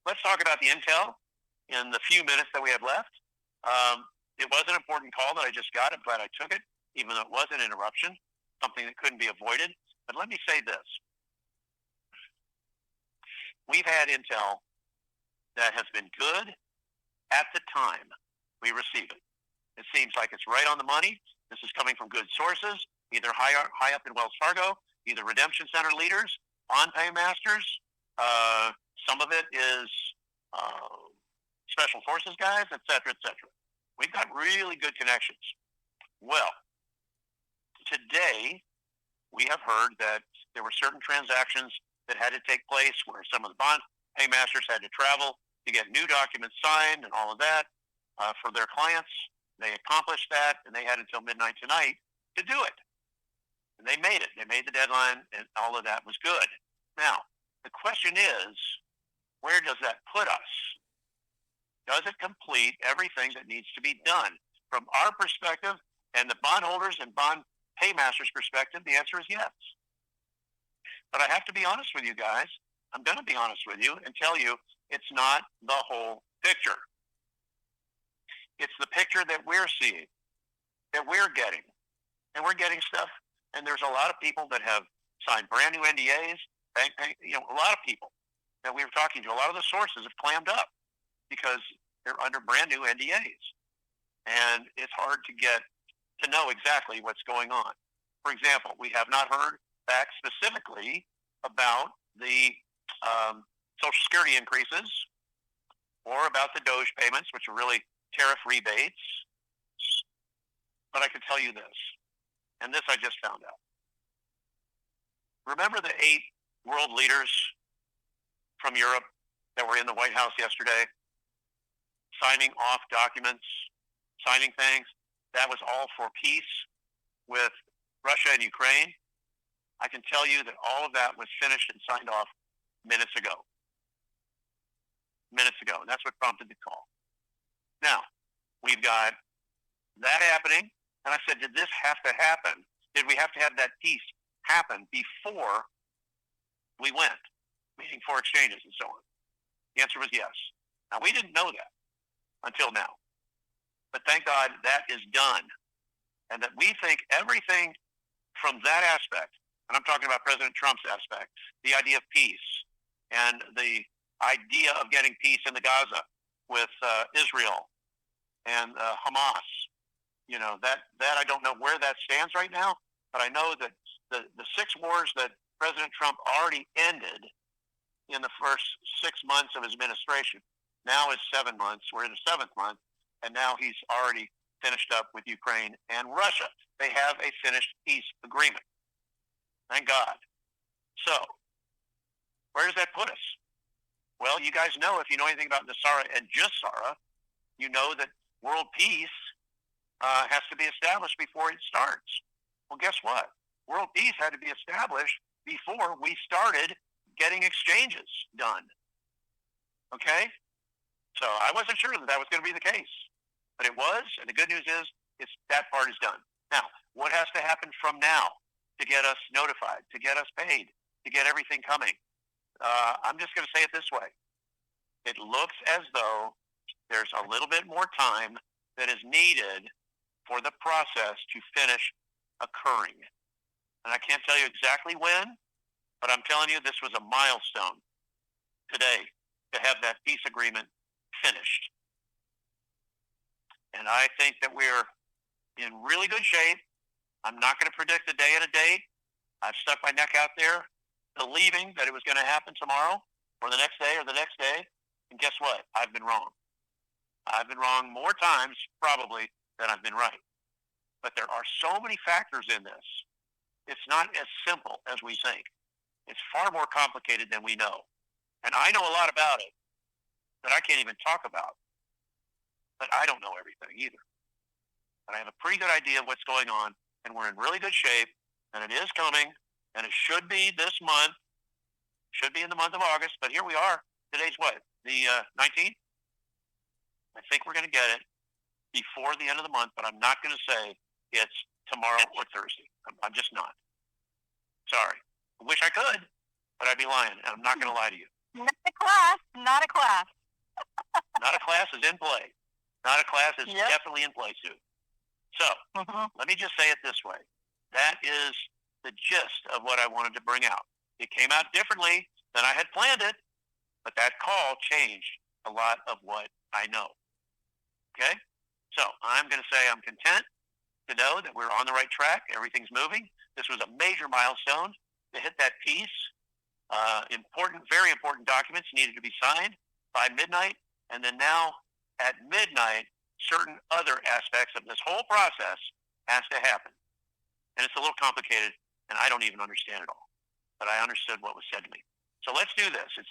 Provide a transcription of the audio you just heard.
Let's talk about the intel in the few minutes that we have left. It was an important call that I just got. I'm glad I took it, even though it was an interruption, something that couldn't be avoided. But let me say this. We've had intel that has been good at the time we receive it. It seems like it's right on the money. This is coming from good sources, either high up in Wells Fargo, either redemption center leaders on PayMasters. Some of it is special forces guys, et cetera, et cetera. We've got really good connections. Well, today we have heard that there were certain transactions that had to take place where some of the bond paymasters had to travel to get new documents signed and all of that for their clients. They accomplished that, and they had until midnight tonight to do it. And they made it. They made the deadline, and all of that was good. Now, the question is, where does that put us? Does it complete everything that needs to be done? From our perspective and the bondholders and bond paymasters' perspective, the answer is yes. But I have to be honest with you guys. I'm going to be honest with you and tell you it's not the whole picture. It's the picture that we're seeing, that we're getting. And we're getting stuff. And there's a lot of people that have signed brand new NDAs. A lot of people that we were talking to, a lot of the sources have clammed up because they're under brand new NDAs. And it's hard to know exactly what's going on. For example, we have not heard back specifically about the Social Security increases or about the DOGE payments, which are really tariff rebates. But I can tell you this, and this I just found out. Remember the 8 world leaders from Europe that were in the White House yesterday, signing off documents, signing things? That was all for peace with Russia and Ukraine. I can tell you that all of that was finished and signed off minutes ago. And that's what prompted the call. Now, we've got that happening. And I said, did this have to happen? Did we have to have that peace happen before we went, meaning for exchanges and so on? The answer was yes. Now, we didn't know that until now. But thank God that is done. And that we think everything from that aspect, and I'm talking about President Trump's aspect, the idea of peace and the idea of getting peace in the Gaza with Israel and Hamas, that I don't know where that stands right now, but I know that the 6 wars that President Trump already ended in the first 6 months of his administration, now is 7 months, we're in the 7th month, and now he's already finished up with Ukraine and Russia. They have a finished peace agreement. Thank God. So, where does that put us? Well, you guys know, if you know anything about NESARA and Gesara, you know that world peace has to be established before it starts. Well, guess what? World peace had to be established before we started getting exchanges done. Okay? So I wasn't sure that was going to be the case. But it was, and the good news is that part is done. Now, what has to happen from now to get us notified, to get us paid, to get everything coming? I'm just going to say it this way. It looks as though there's a little bit more time that is needed for the process to finish occurring. And I can't tell you exactly when, but I'm telling you this was a milestone today to have that peace agreement finished. And I think that we're in really good shape. I'm not going to predict a day and a date. I've stuck my neck out there believing that it was going to happen tomorrow or the next day or the next day. And guess what? I've been wrong. I've been wrong more times probably than I've been right. But there are so many factors in this. It's not as simple as we think. It's far more complicated than we know. And I know a lot about it that I can't even talk about. But I don't know everything either. But I have a pretty good idea of what's going on, and we're in really good shape, and it is coming, and it should be this month, should be in the month of August, but here we are. Today's what, the 19th? I think we're going to get it before the end of the month, but I'm not going to say it's tomorrow or Thursday. I'm just not. Sorry. I wish I could, but I'd be lying, and I'm not going to lie to you. Not the class. class. Not a class is in play. Not a class is Yep. definitely in play, Sue. So let me just say it this way. That is the gist of what I wanted to bring out. It came out differently than I had planned it, but that call changed a lot of what I know. Okay? So I'm going to say I'm content to know that we're on the right track. Everything's moving. This was a major milestone to hit that piece. Important, very important documents needed to be signed by midnight. And then now at midnight, certain other aspects of this whole process has to happen. And it's a little complicated, and I don't even understand it all. But I understood what was said to me. So let's do this. It's